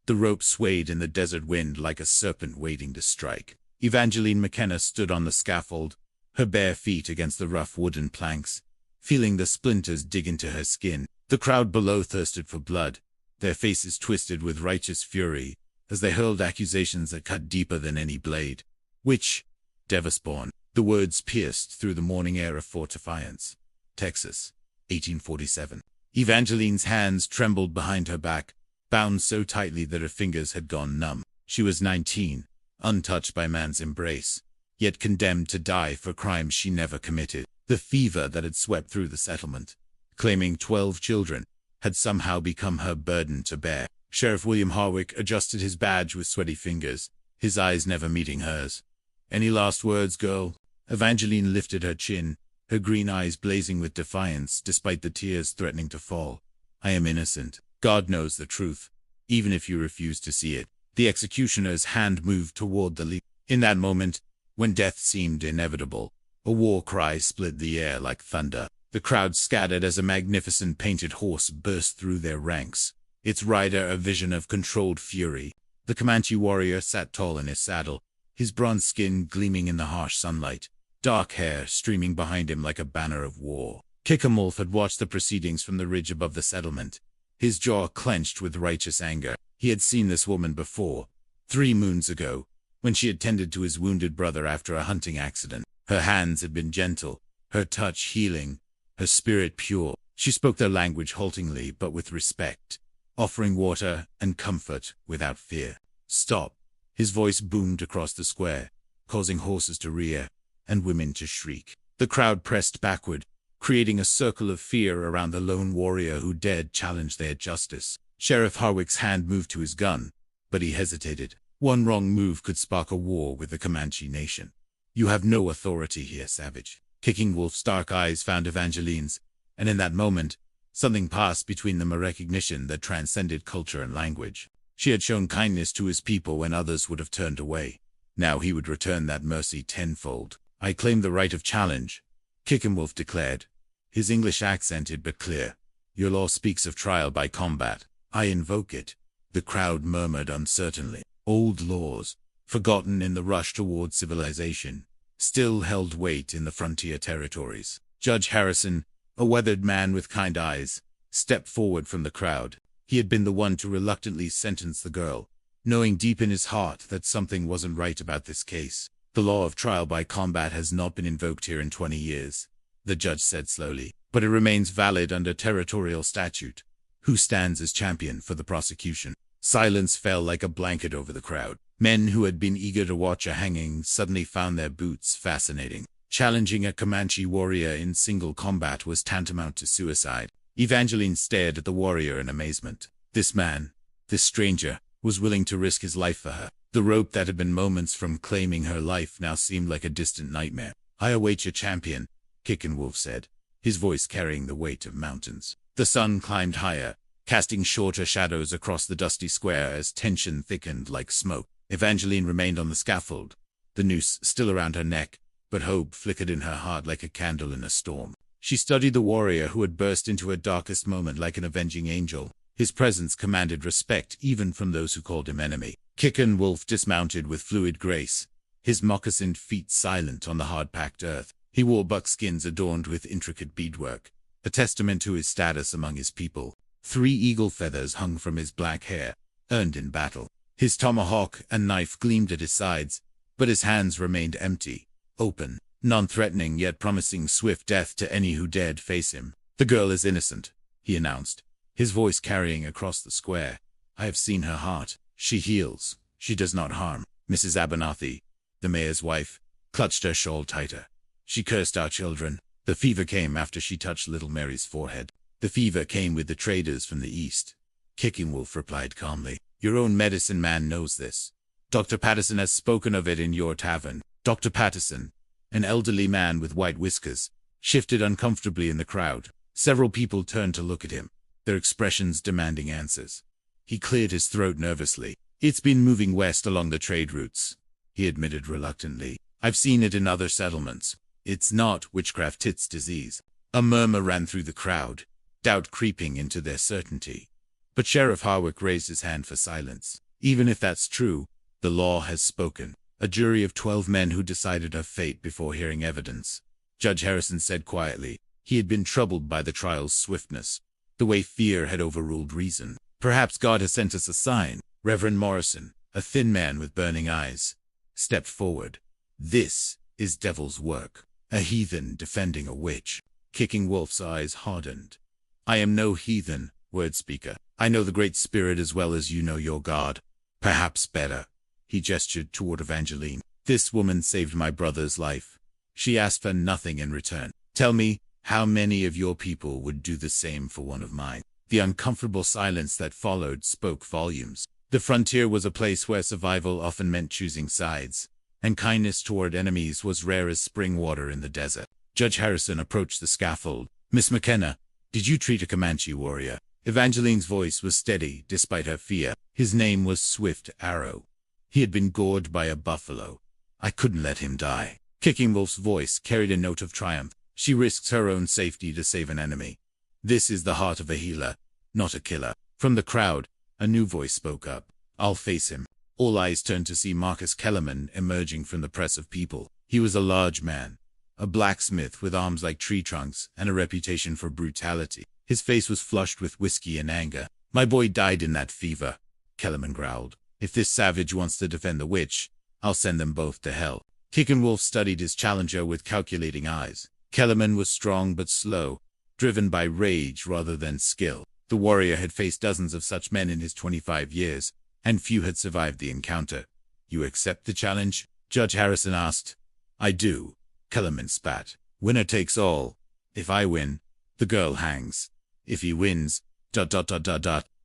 The rope swayed in the desert wind like a serpent waiting to strike. Evangeline McKenna stood on the scaffold, her bare feet against the rough wooden planks, feeling the splinters dig into her skin. The crowd below thirsted for blood, their faces twisted with righteous fury as they hurled accusations that cut deeper than any blade. Witch, Devaspawn. The words pierced through the morning air of Fort Defiance, Texas, 1847. Evangeline's hands trembled behind her back, bound so tightly that her fingers had gone numb. She was 19, untouched by man's embrace, yet condemned to die for crimes she never committed. The fever that had swept through the settlement, claiming 12 children, had somehow become her burden to bear. Sheriff William Harwick adjusted his badge with sweaty fingers, his eyes never meeting hers. "Any last words, girl?" Evangeline lifted her chin, her green eyes blazing with defiance despite the tears threatening to fall. "I am innocent. God knows the truth, even if you refuse to see it." The executioner's hand moved toward the leaf. In that moment, when death seemed inevitable, a war cry split the air like thunder. The crowd scattered as a magnificent painted horse burst through their ranks, its rider a vision of controlled fury. The Comanche warrior sat tall in his saddle, his bronze skin gleaming in the harsh sunlight, dark hair streaming behind him like a banner of war. Kickamolf had watched the proceedings from the ridge above the settlement, his jaw clenched with righteous anger. He had seen this woman before, 3 moons ago, when she had tended to his wounded brother after a hunting accident. Her hands had been gentle, her touch healing, her spirit pure. She spoke their language haltingly but with respect, offering water and comfort without fear. "Stop." His voice boomed across the square, causing horses to rear and women to shriek. The crowd pressed backward, creating a circle of fear around the lone warrior who dared challenge their justice. Sheriff Harwick's hand moved to his gun, but he hesitated. One wrong move could spark a war with the Comanche nation. "You have no authority here, savage." Kicking Wolf's dark eyes found Evangeline's, and in that moment, something passed between them, a recognition that transcended culture and language. She had shown kindness to his people when others would have turned away. Now he would return that mercy tenfold. "I claim the right of challenge," Kickenwolf declared, his English accented but clear. "Your law speaks of trial by combat. I invoke it." The crowd murmured uncertainly. Old laws, forgotten in the rush toward civilization, still held weight in the frontier territories. Judge Harrison, a weathered man with kind eyes, stepped forward from the crowd. He had been the one to reluctantly sentence the girl, knowing deep in his heart that something wasn't right about this case. "The law of trial by combat has not been invoked here in 20 years, the judge said slowly, "but it remains valid under territorial statute. Who stands as champion for the prosecution?" Silence fell like a blanket over the crowd. Men who had been eager to watch a hanging suddenly found their boots fascinating. Challenging a Comanche warrior in single combat was tantamount to suicide. Evangeline stared at the warrior in amazement. This man, this stranger, was willing to risk his life for her. The rope that had been moments from claiming her life now seemed like a distant nightmare. "I await your champion," Kickenwolf said, his voice carrying the weight of mountains. The sun climbed higher, casting shorter shadows across the dusty square as tension thickened like smoke. Evangeline remained on the scaffold, the noose still around her neck, but hope flickered in her heart like a candle in a storm. She studied the warrior who had burst into her darkest moment like an avenging angel. His presence commanded respect even from those who called him enemy. Kickenwolf dismounted with fluid grace, his moccasined feet silent on the hard-packed earth. He wore buckskins adorned with intricate beadwork, a testament to his status among his people. 3 eagle feathers hung from his black hair, earned in battle. His tomahawk and knife gleamed at his sides, but his hands remained empty, open, non-threatening yet promising swift death to any who dared face him. "The girl is innocent," he announced, his voice carrying across the square. "I have seen her heart. She heals. She does not harm." Mrs. Abernathy, the mayor's wife, clutched her shawl tighter. She cursed our children. "The fever came after she touched little Mary's forehead." "The fever came with the traders from the east," Kickenwolf replied calmly. "Your own medicine man knows this. Dr. Patterson has spoken of it in your tavern." Dr. Patterson, an elderly man with white whiskers, shifted uncomfortably in the crowd. Several people turned to look at him, their expressions demanding answers. He cleared his throat nervously. "It's been moving west along the trade routes," he admitted reluctantly. "I've seen it in other settlements. It's not witchcraft, it's disease." A murmur ran through the crowd, doubt creeping into their certainty. But Sheriff Harwick raised his hand for silence. Even if that's true, the law has spoken. A jury of 12 men who decided her fate before hearing evidence. Judge Harrison said quietly. He had been troubled by the trial's swiftness, the way fear had overruled reason. Perhaps God has sent us a sign. Reverend Morrison, a thin man with burning eyes, stepped forward. This is devil's work. A heathen defending a witch. Kicking Wolf's eyes hardened. I am no heathen, word speaker. I know the Great Spirit as well as you know your God. Perhaps better. He gestured toward Evangeline. This woman saved my brother's life. She asked for nothing in return. Tell me, how many of your people would do the same for one of mine? The uncomfortable silence that followed spoke volumes. The frontier was a place where survival often meant choosing sides, and kindness toward enemies was rare as spring water in the desert. Judge Harrison approached the scaffold. Miss McKenna, did you treat a Comanche warrior? Evangeline's voice was steady, despite her fear. His name was Swift Arrow. He had been gored by a buffalo. I couldn't let him die. Kicking Wolf's voice carried a note of triumph. She risks her own safety to save an enemy. This is the heart of a healer, not a killer. From the crowd, a new voice spoke up. I'll face him. All eyes turned to see Marcus Kellerman emerging from the press of people. He was a large man, a blacksmith with arms like tree trunks and a reputation for brutality. His face was flushed with whiskey and anger. My boy died in that fever, Kellerman growled. If this savage wants to defend the witch, I'll send them both to hell. Kicking Wolf studied his challenger with calculating eyes. Kellerman was strong but slow, driven by rage rather than skill. The warrior had faced dozens of such men in his 25 years, and few had survived the encounter. You accept the challenge? Judge Harrison asked. I do. Kellerman spat. Winner takes all. If I win, the girl hangs. If he wins, ...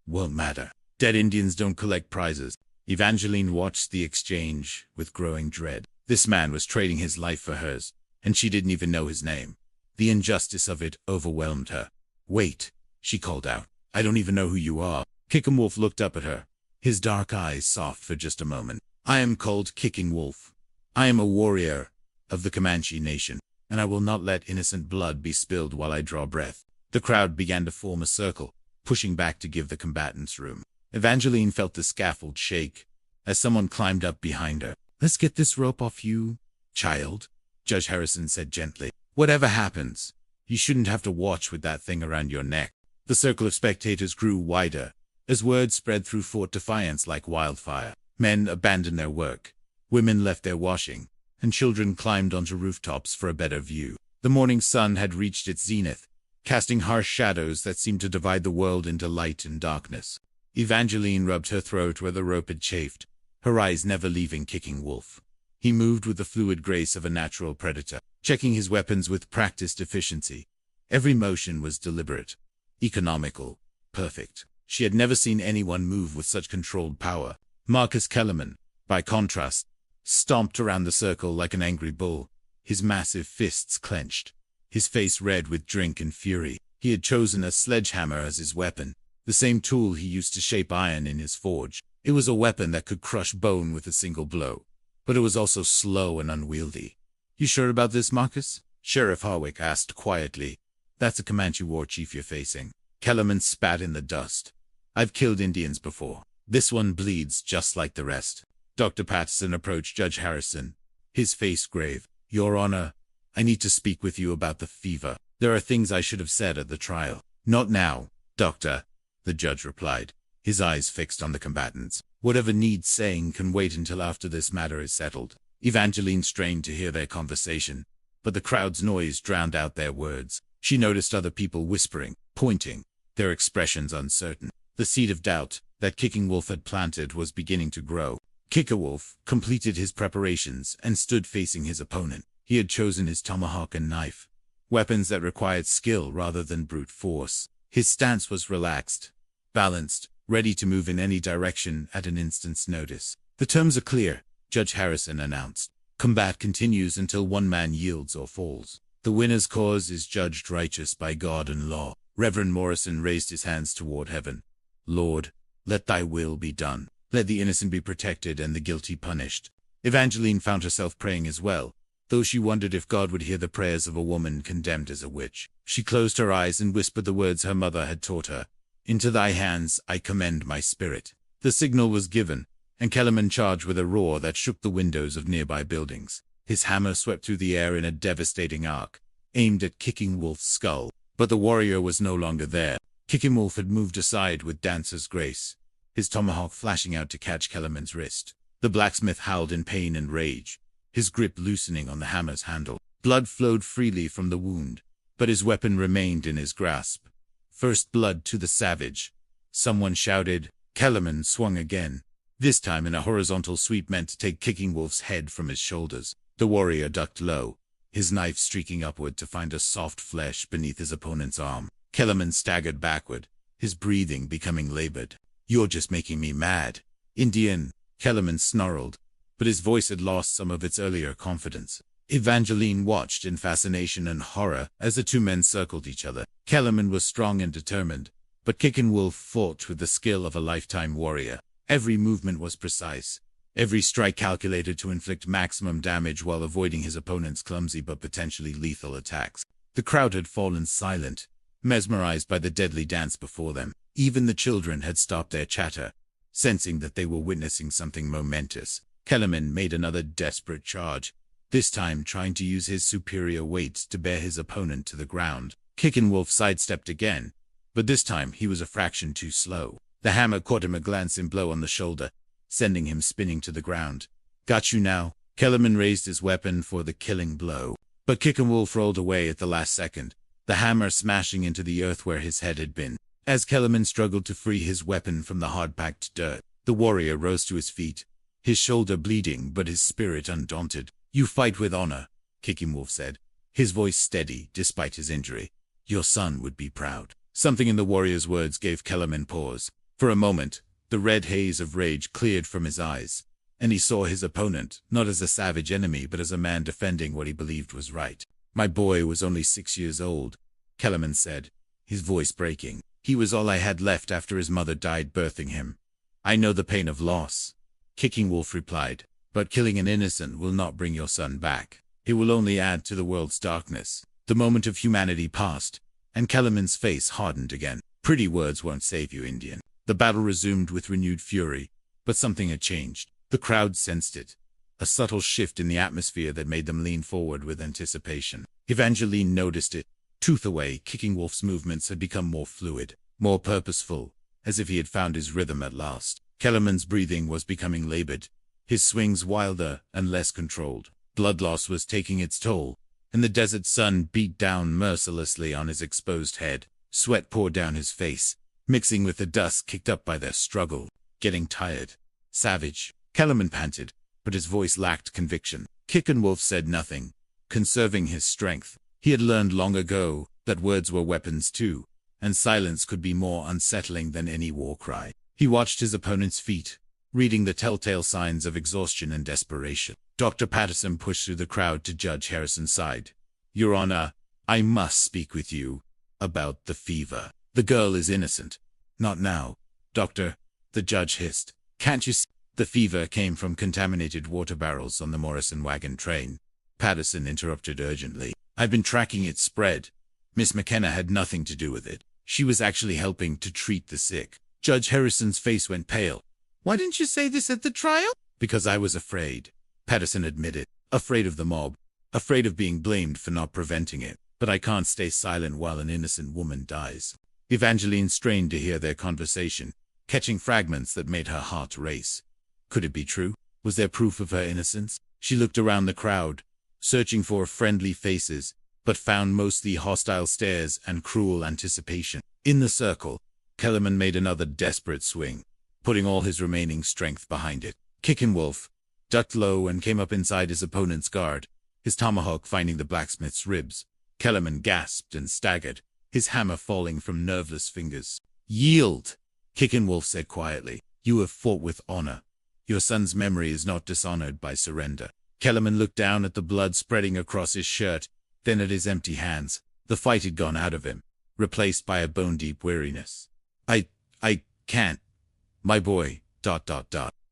won't matter. Dead Indians don't collect prizes. Evangeline watched the exchange with growing dread. This man was trading his life for hers, and she didn't even know his name. The injustice of it overwhelmed her. Wait, she called out. I don't even know who you are. Kicking Wolf looked up at her, his dark eyes soft for just a moment. I am called Kicking Wolf. I am a warrior of the Comanche nation, and I will not let innocent blood be spilled while I draw breath. The crowd began to form a circle, pushing back to give the combatants room. Evangeline felt the scaffold shake as someone climbed up behind her. Let's get this rope off you, child, Judge Harrison said gently. Whatever happens, you shouldn't have to watch with that thing around your neck. The circle of spectators grew wider as word spread through Fort Defiance like wildfire. Men abandoned their work, women left their washing, and children climbed onto rooftops for a better view. The morning sun had reached its zenith, casting harsh shadows that seemed to divide the world into light and darkness. Evangeline rubbed her throat where the rope had chafed, her eyes never leaving Kicking Wolf. He moved with the fluid grace of a natural predator, checking his weapons with practiced efficiency. Every motion was deliberate, economical, perfect. She had never seen anyone move with such controlled power. Marcus Kellerman, by contrast, stomped around the circle like an angry bull, his massive fists clenched, his face red with drink and fury. He had chosen a sledgehammer as his weapon, the same tool he used to shape iron in his forge. It was a weapon that could crush bone with a single blow, but it was also slow and unwieldy. You sure about this, Marcus? Sheriff Harwick asked quietly. That's a Comanche war chief you're facing. Kellerman spat in the dust. I've killed Indians before. This one bleeds just like the rest. Dr. Patterson approached Judge Harrison, his face grave. Your Honor, I need to speak with you about the fever. There are things I should have said at the trial. Not now, Doctor, the judge replied, his eyes fixed on the combatants. Whatever needs saying can wait until after this matter is settled. Evangeline strained to hear their conversation, but the crowd's noise drowned out their words. She noticed other people whispering, pointing, their expressions uncertain. The seed of doubt that Kicking Wolf had planted was beginning to grow. Kicking Wolf completed his preparations and stood facing his opponent. He had chosen his tomahawk and knife, weapons that required skill rather than brute force. His stance was relaxed, balanced, ready to move in any direction at an instant's notice. The terms are clear, Judge Harrison announced. Combat continues until one man yields or falls. The winner's cause is judged righteous by God and law. Reverend Morrison raised his hands toward heaven. Lord, let thy will be done. Let the innocent be protected and the guilty punished. Evangeline found herself praying as well, though she wondered if God would hear the prayers of a woman condemned as a witch. She closed her eyes and whispered the words her mother had taught her. Into thy hands I commend my spirit. The signal was given, and Kellerman charged with a roar that shook the windows of nearby buildings. His hammer swept through the air in a devastating arc, aimed at Kicking Wolf's skull. But the warrior was no longer there. Kicking Wolf had moved aside with dancer's grace, his tomahawk flashing out to catch Kellerman's wrist. The blacksmith howled in pain and rage, his grip loosening on the hammer's handle. Blood flowed freely from the wound, but his weapon remained in his grasp. First blood to the savage. Someone shouted. Kellerman swung again, this time in a horizontal sweep meant to take Kicking Wolf's head from his shoulders. The warrior ducked low, his knife streaking upward to find a soft flesh beneath his opponent's arm. Kellerman staggered backward, his breathing becoming labored. "You're just making me mad, Indian," Kellerman snarled, but his voice had lost some of its earlier confidence. Evangeline watched in fascination and horror as the two men circled each other. Kellerman was strong and determined, but Kicking Wolf fought with the skill of a lifetime warrior. Every movement was precise, every strike calculated to inflict maximum damage while avoiding his opponent's clumsy but potentially lethal attacks. The crowd had fallen silent, mesmerized by the deadly dance before them. Even the children had stopped their chatter, sensing that they were witnessing something momentous. Kellerman made another desperate charge, this time trying to use his superior weight to bear his opponent to the ground. Kicking Wolf sidestepped again, but this time he was a fraction too slow. The hammer caught him a glancing blow on the shoulder, sending him spinning to the ground. "Got you now." Kellerman raised his weapon for the killing blow, but Kicking Wolf rolled away at the last second, the hammer smashing into the earth where his head had been. As Kellerman struggled to free his weapon from the hard-packed dirt, the warrior rose to his feet, his shoulder bleeding but his spirit undaunted. "You fight with honor," Kicking Wolf said, his voice steady despite his injury. "Your son would be proud." Something in the warrior's words gave Kellerman pause. For a moment, the red haze of rage cleared from his eyes, and he saw his opponent not as a savage enemy but as a man defending what he believed was right. "My boy was only 6 years old," Kellerman said, his voice breaking. "He was all I had left after his mother died birthing him. I know the pain of loss," Kicking Wolf replied, "but killing an innocent will not bring your son back. It will only add to the world's darkness." The moment of humanity passed, and Kellerman's face hardened again. "Pretty words won't save you, Indian." The battle resumed with renewed fury, but something had changed. The crowd sensed it, a subtle shift in the atmosphere that made them lean forward with anticipation. Evangeline noticed it. Tooth away, Kicking Wolf's movements had become more fluid, more purposeful, as if he had found his rhythm at last. Kellerman's breathing was becoming labored, his swings wilder and less controlled. Blood loss was taking its toll, and the desert sun beat down mercilessly on his exposed head. Sweat poured down his face, mixing with the dust kicked up by their struggle. "Getting tired, savage," Kellerman panted, but his voice lacked conviction. Kicking Wolf said nothing, conserving his strength. He had learned long ago that words were weapons too, and silence could be more unsettling than any war cry. He watched his opponent's feet, reading the telltale signs of exhaustion and desperation. Dr. Patterson pushed through the crowd to Judge Harrison's side. "Your Honor, I must speak with you about the fever. The girl is innocent." "Not now, Doctor," the judge hissed. "Can't you see?" "The fever came from contaminated water barrels on the Morrison wagon train," Patterson interrupted urgently. "I've been tracking its spread. Miss McKenna had nothing to do with it. She was actually helping to treat the sick." Judge Harrison's face went pale. "Why didn't you say this at the trial?" "Because I was afraid," Patterson admitted. "Afraid of the mob, afraid of being blamed for not preventing it. But I can't stay silent while an innocent woman dies." Evangeline strained to hear their conversation, catching fragments that made her heart race. Could it be true? Was there proof of her innocence? She looked around the crowd, searching for friendly faces, but found mostly hostile stares and cruel anticipation. In the circle, Kellerman made another desperate swing, putting all his remaining strength behind it. Kicking Wolf ducked low and came up inside his opponent's guard, his tomahawk finding the blacksmith's ribs. Kellerman gasped and staggered, his hammer falling from nerveless fingers. "Yield," Kicking Wolf said quietly. "You have fought with honor. Your son's memory is not dishonored by surrender." Kellerman looked down at the blood spreading across his shirt, then at his empty hands. The fight had gone out of him, replaced by a bone-deep weariness. I can't. My boy, ...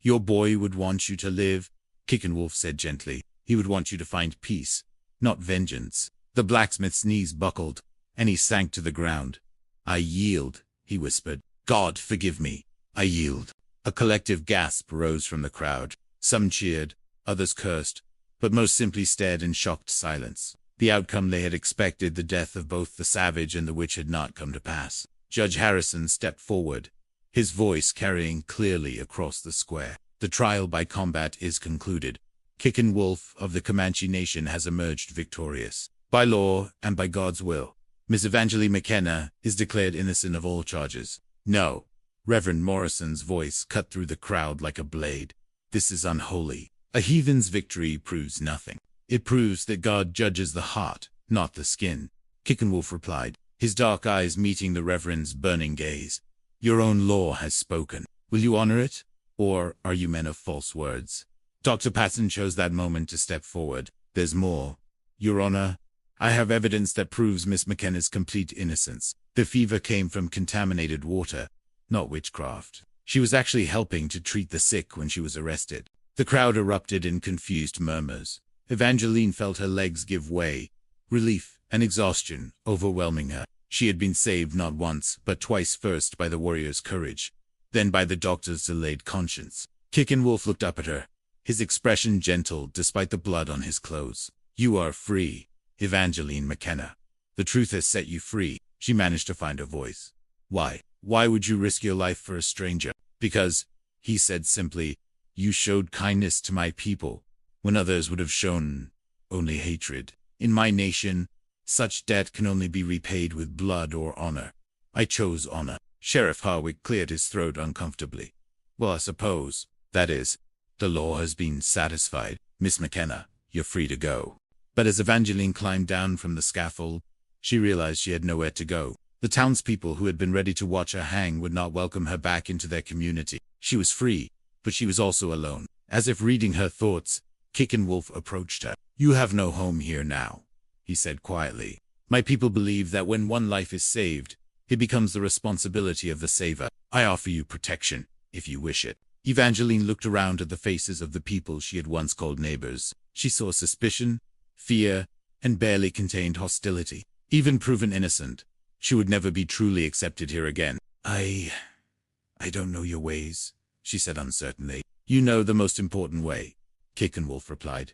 Your boy would want you to live," Kicking Wolf said gently. "He would want you to find peace, not vengeance." The blacksmith's knees buckled, and he sank to the ground. "I yield," he whispered. God forgive me. I yield. A collective gasp rose from the crowd. Some cheered, others cursed, but most simply stared in shocked silence. The outcome they had expected, the death of both the savage and the witch, had not come to pass. Judge Harrison stepped forward, his voice carrying clearly across the square. The trial by combat is concluded. Kickin' Wolf of the Comanche Nation has emerged victorious. By law and by God's will, Miss Evangeline McKenna is declared innocent of all charges. No. Reverend Morrison's voice cut through the crowd like a blade. This is unholy. A heathen's victory proves nothing. It proves that God judges the heart, not the skin. Kickin' Wolf replied, his dark eyes meeting the Reverend's burning gaze. Your own law has spoken. Will you honor it? Or are you men of false words? Dr. Patton chose that moment to step forward. There's more. Your Honor, I have evidence that proves Miss McKenna's complete innocence. The fever came from contaminated water, not witchcraft. She was actually helping to treat the sick when she was arrested. The crowd erupted in confused murmurs. Evangeline felt her legs give way, relief and exhaustion overwhelming her. She had been saved not once, but twice, first by the warrior's courage, then by the doctor's delayed conscience. Kickin' Wolf looked up at her, his expression gentle despite the blood on his clothes. You are free, Evangeline McKenna. The truth has set you free. She managed to find her voice. Why? Why would you risk your life for a stranger? Because, he said simply, you showed kindness to my people, when others would have shown only hatred. In my nation, such debt can only be repaid with blood or honor. I chose honor. Sheriff Harwick cleared his throat uncomfortably. Well, I suppose, that is, the law has been satisfied. Miss McKenna, you're free to go. But as Evangeline climbed down from the scaffold, she realized she had nowhere to go. The townspeople who had been ready to watch her hang would not welcome her back into their community. She was free, but she was also alone. As if reading her thoughts, Kickin' Wolf approached her. You have no home here now, he said quietly. My people believe that when one life is saved, it becomes the responsibility of the saver. I offer you protection, if you wish it. Evangeline looked around at the faces of the people she had once called neighbors. She saw suspicion, fear, and barely contained hostility. Even proven innocent, she would never be truly accepted here again. I don't know your ways, she said uncertainly. You know the most important way, Kickin' Wolf replied.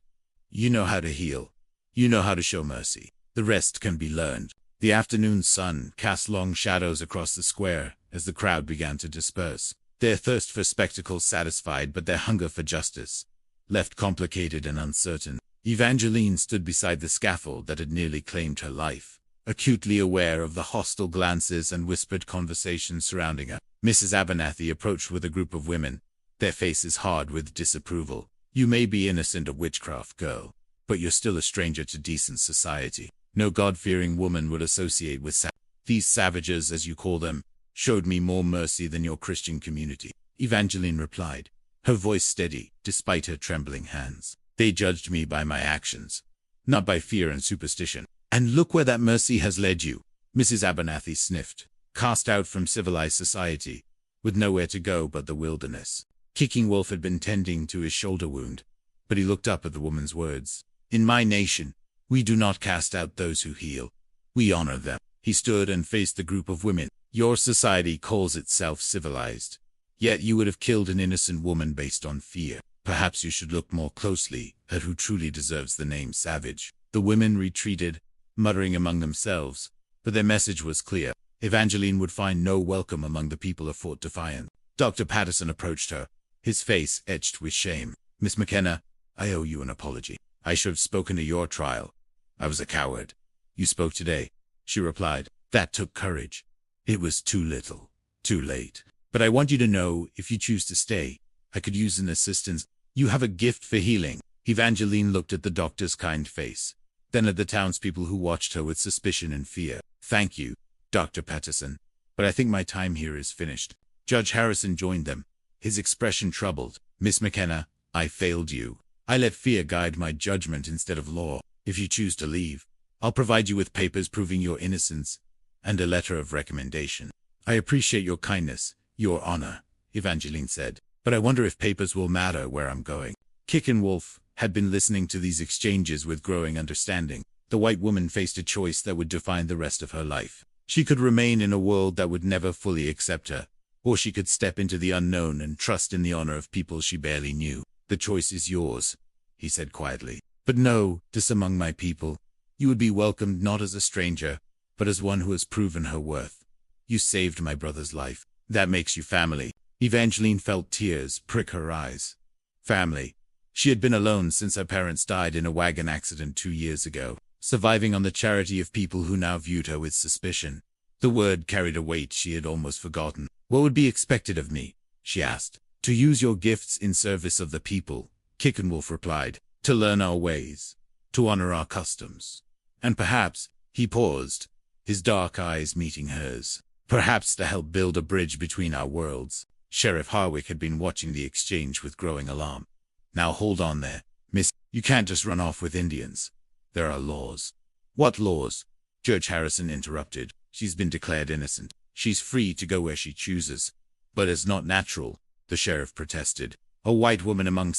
You know how to heal. You know how to show mercy. The rest can be learned. The afternoon sun cast long shadows across the square as the crowd began to disperse. Their thirst for spectacle satisfied, but their hunger for justice left complicated and uncertain. Evangeline stood beside the scaffold that had nearly claimed her life, acutely aware of the hostile glances and whispered conversations surrounding her. Mrs. Abernathy approached with a group of women, their faces hard with disapproval. You may be innocent of witchcraft, girl, but you're still a stranger to decent society. No God-fearing woman would associate with these savages, as you call them, showed me more mercy than your Christian community, Evangeline replied, her voice steady, despite her trembling hands. They judged me by my actions, not by fear and superstition. And look where that mercy has led you. Mrs. Abernathy sniffed, cast out from civilized society, with nowhere to go but the wilderness. Kicking Wolf had been tending to his shoulder wound, but he looked up at the woman's words. In my nation, we do not cast out those who heal. We honor them. He stood and faced the group of women. Your society calls itself civilized, yet you would have killed an innocent woman based on fear. Perhaps you should look more closely at who truly deserves the name savage. The women retreated, muttering among themselves, but their message was clear. Evangeline would find no welcome among the people of Fort Defiant. Dr. Patterson approached her, his face etched with shame. Miss McKenna, I owe you an apology. I should have spoken at your trial. I was a coward. You spoke today, she replied. That took courage. It was too little, too late. But I want you to know, if you choose to stay, I could use an assistance. You have a gift for healing. Evangeline looked at the doctor's kind face, then at the townspeople who watched her with suspicion and fear. Thank you, Dr. Patterson, but I think my time here is finished. Judge Harrison joined them, his expression troubled. Miss McKenna, I failed you. I let fear guide my judgment instead of law. If you choose to leave, I'll provide you with papers proving your innocence and a letter of recommendation. I appreciate your kindness, your honor, Evangeline said, but I wonder if papers will matter where I'm going. Kickin' Wolf had been listening to these exchanges with growing understanding. The white woman faced a choice that would define the rest of her life. She could remain in a world that would never fully accept her, or she could step into the unknown and trust in the honor of people she barely knew. The choice is yours, he said quietly. But know this among my people. You would be welcomed not as a stranger, but as one who has proven her worth. You saved my brother's life. That makes you family. Evangeline felt tears prick her eyes. Family. She had been alone since her parents died in a wagon accident 2 years ago, surviving on the charity of people who now viewed her with suspicion. The word carried a weight she had almost forgotten. What would be expected of me? She asked. To use your gifts in service of the people, Kickenwolf replied. To learn our ways, to honor our customs. And perhaps, he paused, his dark eyes meeting hers, perhaps to help build a bridge between our worlds. Sheriff Harwick had been watching the exchange with growing alarm. Now hold on there, miss. You can't just run off with Indians. There are laws. What laws? Judge Harrison interrupted. She's been declared innocent. She's free to go where she chooses. But it's not natural, the sheriff protested. A white woman among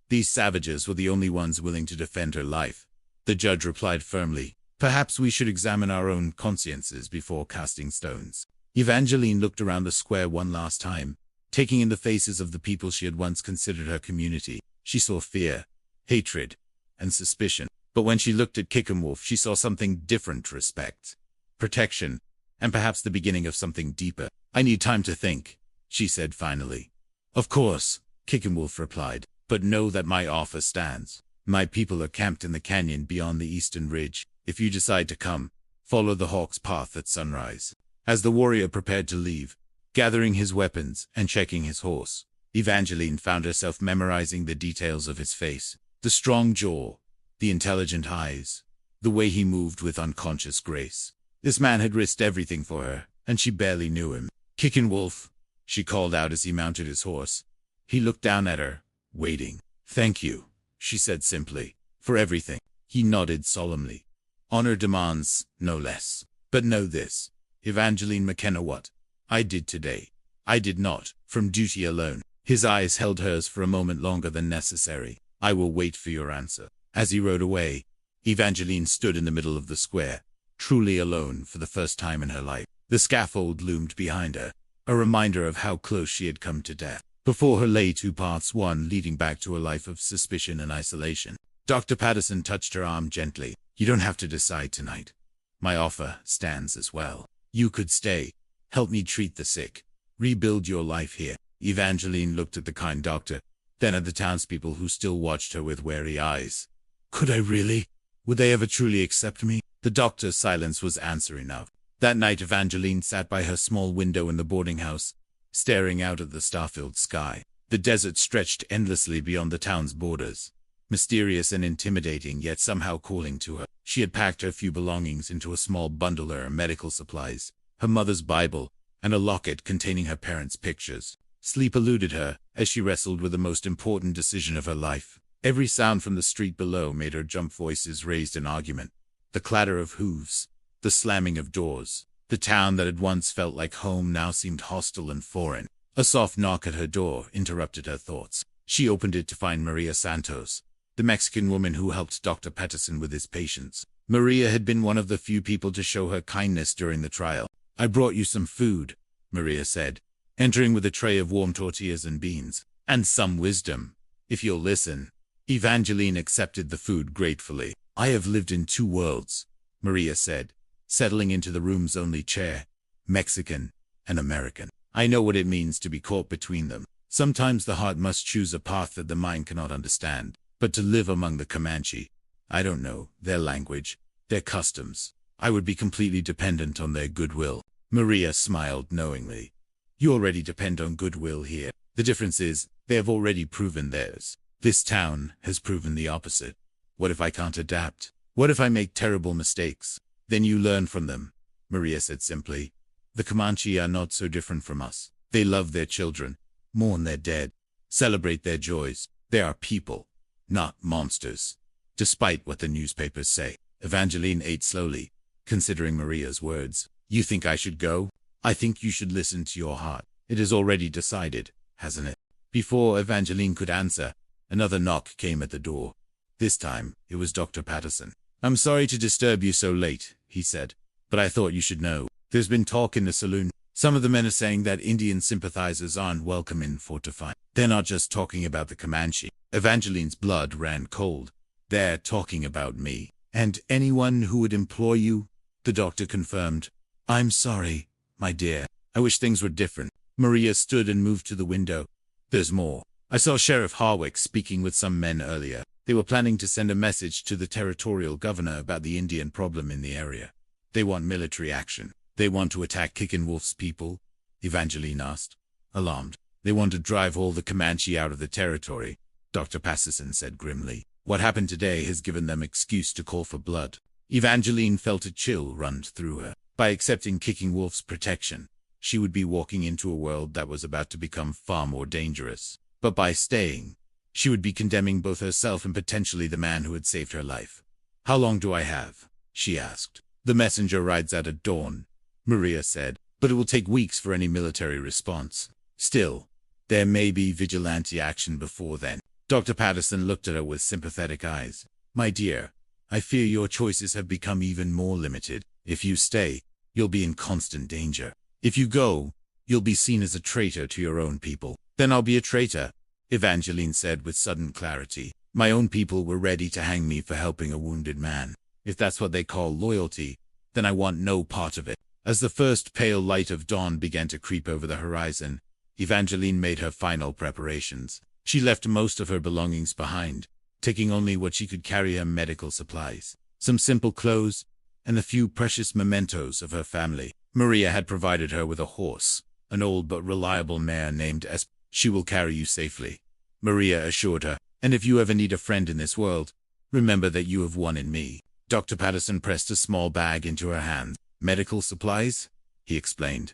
these savages were the only ones willing to defend her life. The judge replied firmly, perhaps we should examine our own consciences before casting stones. Evangeline looked around the square one last time, taking in the faces of the people she had once considered her community. She saw fear, hatred, and suspicion. But when she looked at Kickenwolf, she saw something different: respect, protection, and perhaps the beginning of something deeper. I need time to think, she said finally. Of course, Kickenwolf replied, but know that my offer stands. My people are camped in the canyon beyond the eastern ridge. If you decide to come, follow the hawk's path at sunrise. As the warrior prepared to leave, gathering his weapons and checking his horse, Evangeline found herself memorizing the details of his face. The strong jaw, the intelligent eyes, the way he moved with unconscious grace. This man had risked everything for her, and she barely knew him. Kickenwolf, she called out as he mounted his horse. He looked down at her, waiting. Thank you, she said simply, for everything. He nodded solemnly. Honor demands, no less. But know this, Evangeline McKenna, what I did today, I did not, from duty alone. His eyes held hers for a moment longer than necessary. I will wait for your answer. As he rode away, Evangeline stood in the middle of the square, truly alone for the first time in her life. The scaffold loomed behind her, a reminder of how close she had come to death. Before her lay 2 paths, one leading back to a life of suspicion and isolation. Dr. Patterson touched her arm gently. You don't have to decide tonight. My offer stands as well. You could stay, help me treat the sick, rebuild your life here. Evangeline looked at the kind doctor, then at the townspeople who still watched her with wary eyes. Could I really? Would they ever truly accept me? The doctor's silence was answer enough. That night Evangeline sat by her small window in the boarding house, staring out at the star-filled sky. The desert stretched endlessly beyond the town's borders, mysterious and intimidating, yet somehow calling to her. She had packed her few belongings into a small bundle, her medical supplies, her mother's Bible, and a locket containing her parents' pictures. Sleep eluded her as she wrestled with the most important decision of her life. Every sound from the street below made her jump, voices raised in argument. The clatter of hooves, the slamming of doors. The town that had once felt like home now seemed hostile and foreign. A soft knock at her door interrupted her thoughts. She opened it to find Maria Santos, the Mexican woman who helped Dr. Patterson with his patients. Maria had been one of the few people to show her kindness during the trial. I brought you some food, Maria said, entering with a tray of warm tortillas and beans, and some wisdom, if you'll listen. Evangeline accepted the food gratefully. I have lived in 2 worlds, Maria said, settling into the room's only chair, Mexican and American. I know what it means to be caught between them. Sometimes the heart must choose a path that the mind cannot understand. But to live among the Comanche, I don't know their language, their customs. I would be completely dependent on their goodwill. Maria smiled knowingly. You already depend on goodwill here. The difference is, they have already proven theirs. This town has proven the opposite. What if I can't adapt? What if I make terrible mistakes? Then you learn from them, Maria said simply. The Comanche are not so different from us. They love their children, mourn their dead, celebrate their joys. They are people, not monsters, despite what the newspapers say. Evangeline ate slowly, considering Maria's words. You think I should go? I think you should listen to your heart. It is already decided, hasn't it? Before Evangeline could answer, another knock came at the door. This time, it was Dr. Patterson. I'm sorry to disturb you so late, he said, but I thought you should know. There's been talk in the saloon. Some of the men are saying that Indian sympathizers aren't welcome in Fort Defiance. They're not just talking about the Comanche. Evangeline's blood ran cold. They're talking about me. And anyone who would employ you, the doctor confirmed. I'm sorry, my dear. I wish things were different. Maria stood and moved to the window. There's more. I saw Sheriff Harwick speaking with some men earlier. They were planning to send a message to the territorial governor about the Indian problem in the area. They want military action. They want to attack Kicking Wolf's people? Evangeline asked, alarmed. They want to drive all the Comanche out of the territory, Dr. Patterson said grimly. What happened today has given them excuse to call for blood. Evangeline felt a chill run through her. By accepting Kicking Wolf's protection, she would be walking into a world that was about to become far more dangerous. But by staying, she would be condemning both herself and potentially the man who had saved her life. How long do I have? She asked. The messenger rides out at dawn, Maria said, but it will take weeks for any military response. Still, there may be vigilante action before then. Dr. Patterson looked at her with sympathetic eyes. My dear, I fear your choices have become even more limited. If you stay, you'll be in constant danger. If you go, you'll be seen as a traitor to your own people. Then I'll be a traitor, Evangeline said with sudden clarity. My own people were ready to hang me for helping a wounded man. If that's what they call loyalty, then I want no part of it. As the first pale light of dawn began to creep over the horizon, Evangeline made her final preparations. She left most of her belongings behind, taking only what she could carry: her medical supplies, some simple clothes, and a few precious mementos of her family. Maria had provided her with a horse, an old but reliable mare named Esp. She will carry you safely, Maria assured her. And if you ever need a friend in this world, remember that you have one in me. Dr. Patterson pressed a small bag into her hand. Medical supplies? He explained.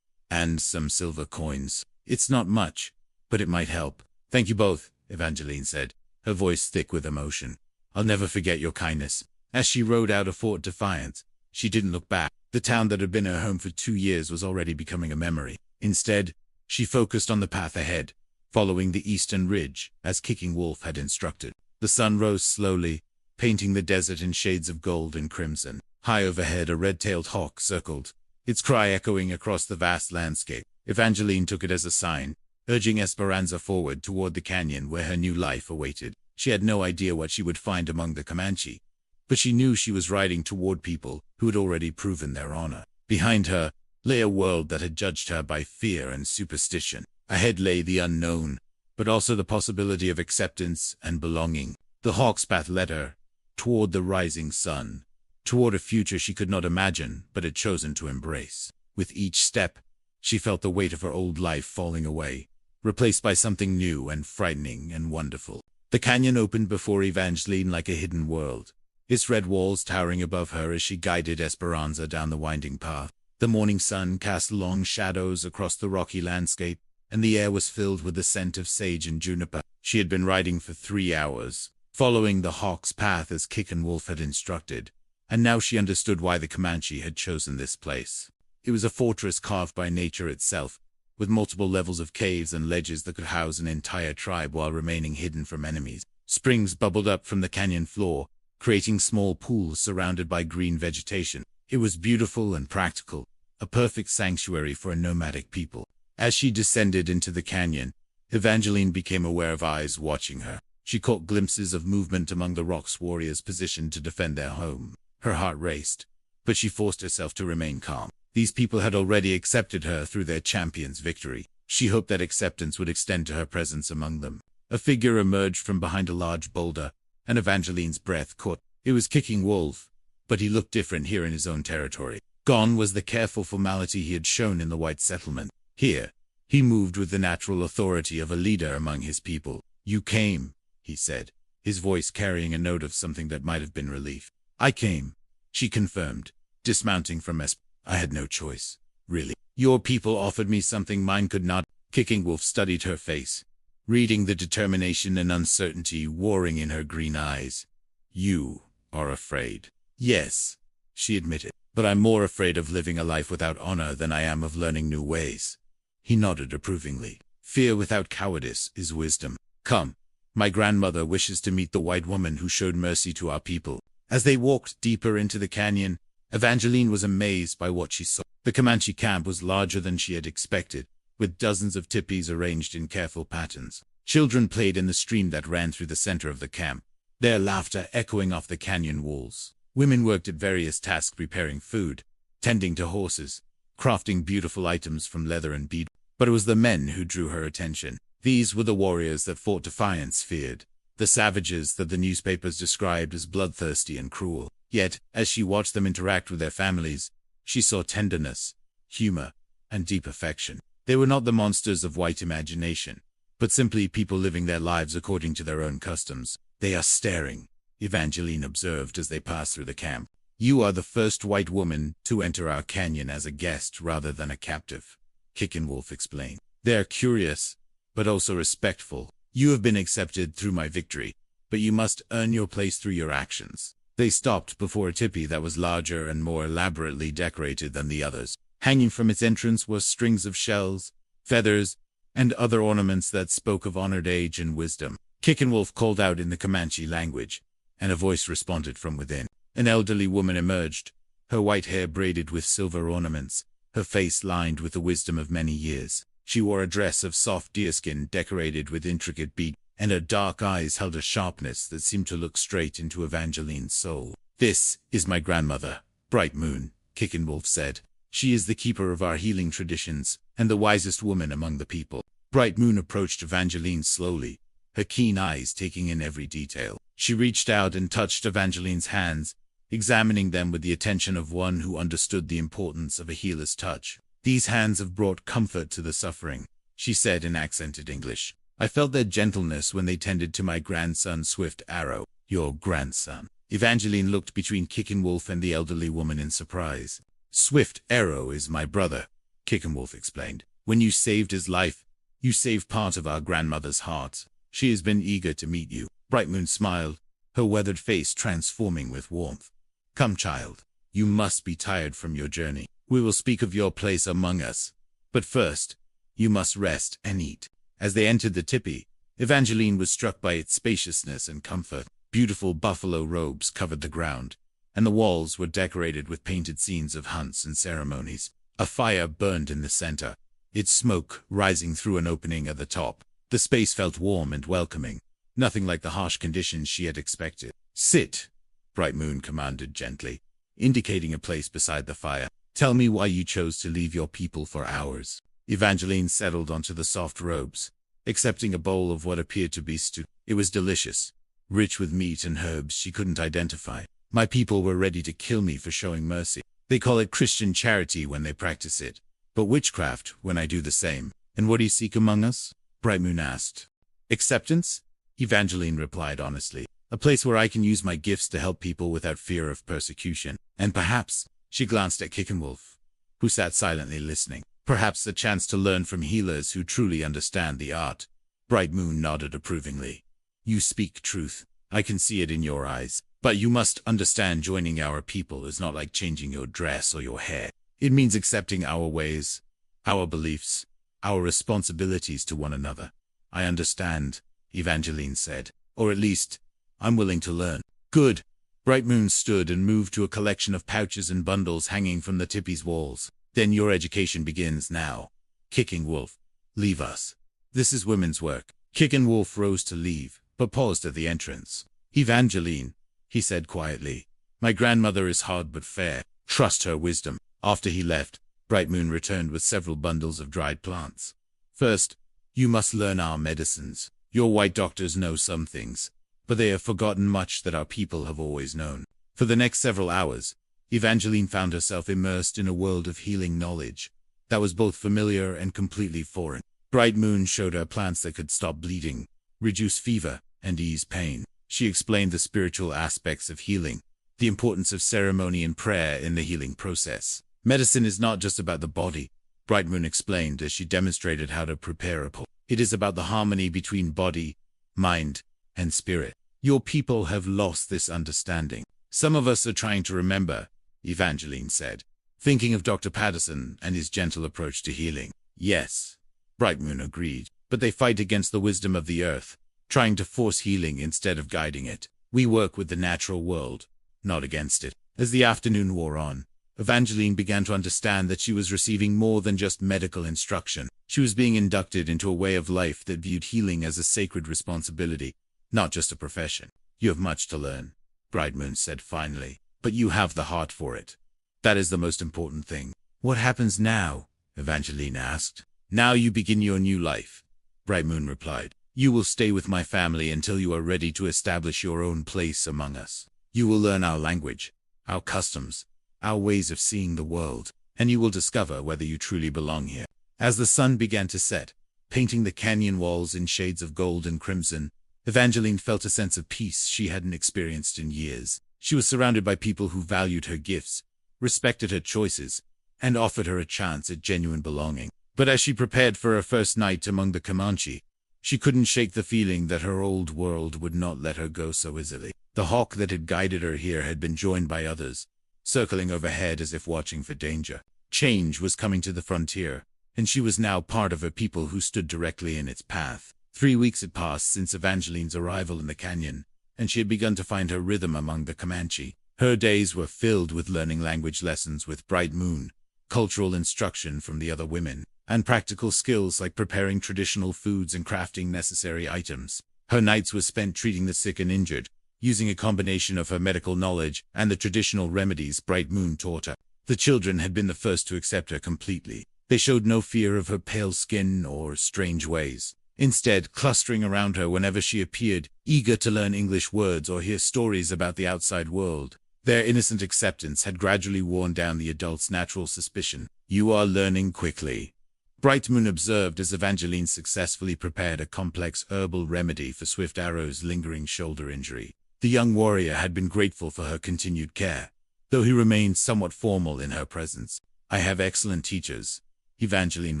And some silver coins. It's not much, but it might help. Thank you both, Evangeline said, her voice thick with emotion. I'll never forget your kindness. As she rode out of Fort Defiance, she didn't look back. The town that had been her home for 2 years was already becoming a memory. Instead, she focused on the path ahead, following the eastern ridge, as Kicking Wolf had instructed. The sun rose slowly, painting the desert in shades of gold and crimson. High overhead, a red-tailed hawk circled, its cry echoing across the vast landscape. Evangeline took it as a sign, urging Esperanza forward toward the canyon where her new life awaited. She had no idea what she would find among the Comanche, but she knew she was riding toward people who had already proven their honor. Behind her lay a world that had judged her by fear and superstition. Ahead lay the unknown, but also the possibility of acceptance and belonging. The hawk's path led her toward the rising sun, toward a future she could not imagine but had chosen to embrace. With each step, she felt the weight of her old life falling away, replaced by something new and frightening and wonderful. The canyon opened before Evangeline like a hidden world, its red walls towering above her as she guided Esperanza down the winding path. The morning sun cast long shadows across the rocky landscape, and the air was filled with the scent of sage and juniper. She had been riding for 3 hours, following the hawk's path as Kicking Wolf had instructed, and now she understood why the Comanche had chosen this place. It was a fortress carved by nature itself, with multiple levels of caves and ledges that could house an entire tribe while remaining hidden from enemies. Springs bubbled up from the canyon floor, creating small pools surrounded by green vegetation. It was beautiful and practical, a perfect sanctuary for a nomadic people. As she descended into the canyon, Evangeline became aware of eyes watching her. She caught glimpses of movement among the rocks, warriors positioned to defend their home. Her heart raced, but she forced herself to remain calm. These people had already accepted her through their champion's victory. She hoped that acceptance would extend to her presence among them. A figure emerged from behind a large boulder, and Evangeline's breath caught. It was Kicking Wolf, but he looked different here in his own territory. Gone was the careful formality he had shown in the white settlement. Here, he moved with the natural authority of a leader among his people. You came, he said, his voice carrying a note of something that might have been relief. I came, she confirmed, dismounting from I had no choice, really. Your people offered me something mine could not. Kicking Wolf studied her face, reading the determination and uncertainty warring in her green eyes. You are afraid. Yes, she admitted, but I'm more afraid of living a life without honor than I am of learning new ways. He nodded approvingly. Fear without cowardice is wisdom. Come, my grandmother wishes to meet the white woman who showed mercy to our people. As they walked deeper into the canyon, Evangeline was amazed by what she saw. The Comanche camp was larger than she had expected, with dozens of tipis arranged in careful patterns. Children played in the stream that ran through the center of the camp, their laughter echoing off the canyon walls. Women worked at various tasks preparing food, tending to horses, crafting beautiful items from leather and bead. But it was the men who drew her attention. These were the warriors that fought defiance feared, the savages that the newspapers described as bloodthirsty and cruel. Yet, as she watched them interact with their families, she saw tenderness, humor, and deep affection. They were not the monsters of white imagination, but simply people living their lives according to their own customs. "They are staring," Evangeline observed as they passed through the camp. "You are the first white woman to enter our canyon as a guest rather than a captive," Kicking Wolf explained. "They are curious, but also respectful. You have been accepted through my victory, but you must earn your place through your actions." They stopped before a tipi that was larger and more elaborately decorated than the others. Hanging from its entrance were strings of shells, feathers, and other ornaments that spoke of honored age and wisdom. Kicking Wolf called out in the Comanche language, and a voice responded from within. An elderly woman emerged, her white hair braided with silver ornaments, her face lined with the wisdom of many years. She wore a dress of soft deerskin decorated with intricate beads, and her dark eyes held a sharpness that seemed to look straight into Evangeline's soul. "This is my grandmother, Bright Moon," Kicking Wolf said. "She is the keeper of our healing traditions, and the wisest woman among the people." Bright Moon approached Evangeline slowly, her keen eyes taking in every detail. She reached out and touched Evangeline's hands, examining them with the attention of one who understood the importance of a healer's touch. "These hands have brought comfort to the suffering," she said in accented English. "I felt their gentleness when they tended to my grandson Swift Arrow." "Your grandson?" Evangeline looked between Kicking Wolf and the elderly woman in surprise. "Swift Arrow is my brother," Kicking Wolf explained. "When you saved his life, you saved part of our grandmother's heart. She has been eager to meet you." Bright Moon smiled, her weathered face transforming with warmth. "Come, child. You must be tired from your journey. We will speak of your place among us. But first, you must rest and eat." As they entered the tipi, Evangeline was struck by its spaciousness and comfort. Beautiful buffalo robes covered the ground, and the walls were decorated with painted scenes of hunts and ceremonies. A fire burned in the center, its smoke rising through an opening at the top. The space felt warm and welcoming, nothing like the harsh conditions she had expected. "Sit," Bright Moon commanded gently, indicating a place beside the fire. "Tell me why you chose to leave your people for ours." Evangeline settled onto the soft robes, accepting a bowl of what appeared to be stew. It was delicious, rich with meat and herbs she couldn't identify. "My people were ready to kill me for showing mercy. They call it Christian charity when they practice it, but witchcraft when I do the same." "And what do you seek among us?" Bright Moon asked. "Acceptance," Evangeline replied honestly. "A place where I can use my gifts to help people without fear of persecution. And perhaps," she glanced at Kicking Wolf, who sat silently listening, "perhaps a chance to learn from healers who truly understand the art." Bright Moon nodded approvingly. "You speak truth. I can see it in your eyes. But you must understand, joining our people is not like changing your dress or your hair. It means accepting our ways, our beliefs, our responsibilities to one another." "I understand," Evangeline said. "Or at least, I'm willing to learn." "Good." Bright Moon stood and moved to a collection of pouches and bundles hanging from the tipi's walls. "Then your education begins now. Kicking Wolf, leave us. This is women's work." Kicking Wolf rose to leave, but paused at the entrance. "Evangeline," he said quietly, "my grandmother is hard but fair. Trust her wisdom." After he left, Bright Moon returned with several bundles of dried plants. "First, you must learn our medicines. Your white doctors know some things, but they have forgotten much that our people have always known." For the next several hours, Evangeline found herself immersed in a world of healing knowledge that was both familiar and completely foreign. Bright Moon showed her plants that could stop bleeding, reduce fever, and ease pain. She explained the spiritual aspects of healing, the importance of ceremony and prayer in the healing process. "Medicine is not just about the body," Bright Moon explained as she demonstrated how to prepare a potion. "It is about the harmony between body, mind, and spirit. Your people have lost this understanding. Some of us are trying to remember," Evangeline said, thinking of Dr. Patterson and his gentle approach to healing. "Yes," Bright Moon agreed, "but they fight against the wisdom of the earth, trying to force healing instead of guiding it. We work with the natural world, not against it." As the afternoon wore on, Evangeline began to understand that she was receiving more than just medical instruction. She was being inducted into a way of life that viewed healing as a sacred responsibility, not just a profession. "You have much to learn," Brightmoon said finally, "but you have the heart for it. That is the most important thing." "What happens now?" Evangeline asked. "Now you begin your new life," Brightmoon replied. "You will stay with my family until you are ready to establish your own place among us. You will learn our language, our customs, our ways of seeing the world, and you will discover whether you truly belong here." As the sun began to set, painting the canyon walls in shades of gold and crimson, Evangeline felt a sense of peace she hadn't experienced in years. She was surrounded by people who valued her gifts, respected her choices, and offered her a chance at genuine belonging. But as she prepared for her first night among the Comanche, she couldn't shake the feeling that her old world would not let her go so easily. The hawk that had guided her here had been joined by others, circling overhead as if watching for danger. Change was coming to the frontier, and she was now part of a people who stood directly in its path. 3 weeks had passed since Evangeline's arrival in the canyon, and she had begun to find her rhythm among the Comanche. Her days were filled with learning language lessons with Brightmoon, cultural instruction from the other women, and practical skills like preparing traditional foods and crafting necessary items. Her nights were spent treating the sick and injured, using a combination of her medical knowledge and the traditional remedies Brightmoon taught her. The children had been the first to accept her completely. They showed no fear of her pale skin or strange ways, instead clustering around her whenever she appeared, eager to learn English words or hear stories about the outside world. Their innocent acceptance had gradually worn down the adults' natural suspicion. "You are learning quickly," Brightmoon observed as Evangeline successfully prepared a complex herbal remedy for Swift Arrow's lingering shoulder injury. The young warrior had been grateful for her continued care, though he remained somewhat formal in her presence. "I have excellent teachers," Evangeline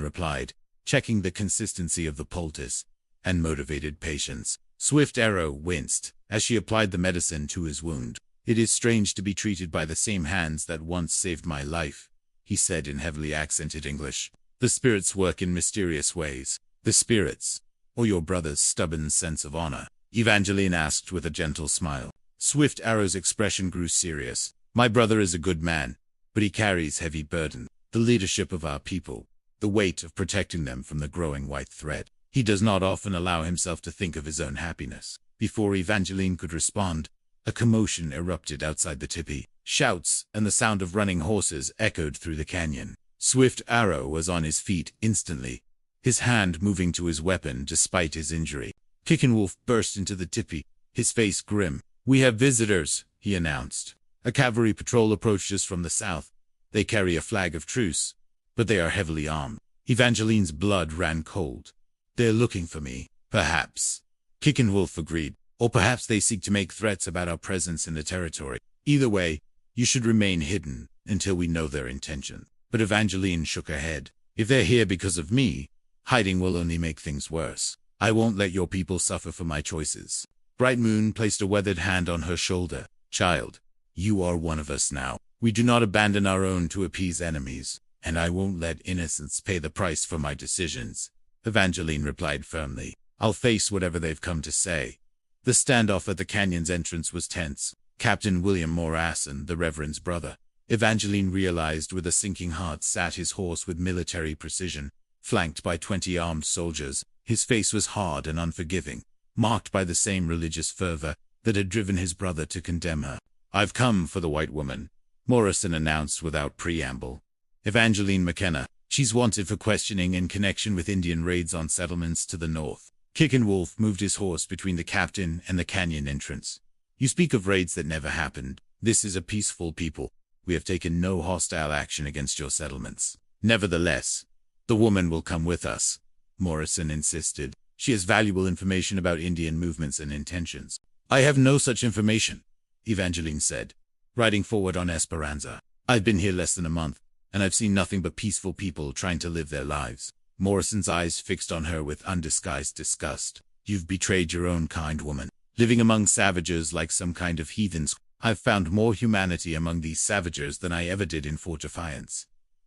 replied, checking the consistency of the poultice and motivated patience. Swift Arrow winced as she applied the medicine to his wound. "It is strange to be treated by the same hands that once saved my life," he said in heavily accented English. "The spirits work in mysterious ways." "The spirits, or your brother's stubborn sense of honor?" Evangeline asked with a gentle smile. Swift Arrow's expression grew serious. "My brother is a good man, but he carries heavy burden. The leadership of our people, the weight of protecting them from the growing white threat. He does not often allow himself to think of his own happiness." Before Evangeline could respond, a commotion erupted outside the tipi. Shouts and the sound of running horses echoed through the canyon. Swift Arrow was on his feet instantly, his hand moving to his weapon despite his injury. Kickenwolf burst into the tipi, his face grim. "We have visitors," he announced. "A cavalry patrol approached us from the south. They carry a flag of truce, but they are heavily armed." Evangeline's blood ran cold. "They're looking for me, perhaps," Kickenwolf agreed. "Or perhaps they seek to make threats about our presence in the territory. Either way, you should remain hidden until we know their intention." But Evangeline shook her head. "If they're here because of me, hiding will only make things worse. I won't let your people suffer for my choices." Brightmoon placed a weathered hand on her shoulder. "Child, you are one of us now. We do not abandon our own to appease enemies, and I won't let innocents pay the price for my decisions," Evangeline replied firmly. "I'll face whatever they've come to say." The standoff at the canyon's entrance was tense. Captain William Morrison, the Reverend's brother, Evangeline realized with a sinking heart, sat his horse with military precision, flanked by 20 armed soldiers. His face was hard and unforgiving, marked by the same religious fervor that had driven his brother to condemn her. "I've come for the white woman," Morrison announced without preamble. "Evangeline McKenna. She's wanted for questioning in connection with Indian raids on settlements to the north." Kickenwolf moved his horse between the captain and the canyon entrance. "You speak of raids that never happened. This is a peaceful people. We have taken no hostile action against your settlements. Nevertheless, the woman will come with us," Morrison insisted. "She has valuable information about Indian movements and intentions." "I have no such information," Evangeline said, riding forward on Esperanza. "I've been here less than a month, and I've seen nothing but peaceful people trying to live their lives." Morrison's eyes fixed on her with undisguised disgust. "You've betrayed your own kind, woman. Living among savages like some kind of heathens. I've found more humanity among these savages than I ever did in Fort Defiance,"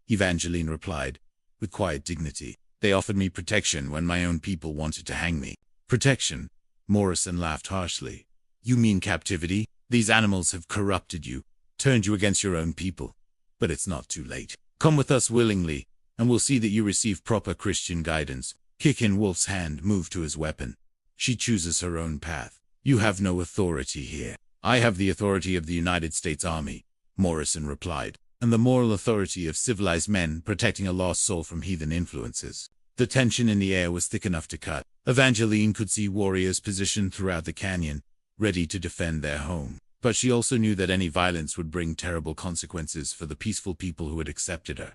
Evangeline replied, with quiet dignity. "They offered me protection when my own people wanted to hang me." "Protection?" Morrison laughed harshly. "You mean captivity? These animals have corrupted you, turned you against your own people. but it's not too late. Come with us willingly, and we'll see that you receive proper Christian guidance. Kicking Wolf's hand moved to his weapon. She chooses her own path. You have no authority here. I have the authority of the United States Army, Morrison replied, and the moral authority of civilized men protecting a lost soul from heathen influences. The tension in the air was thick enough to cut. Evangeline could see warriors positioned throughout the canyon, ready to defend their home. But she also knew that any violence would bring terrible consequences for the peaceful people who had accepted her.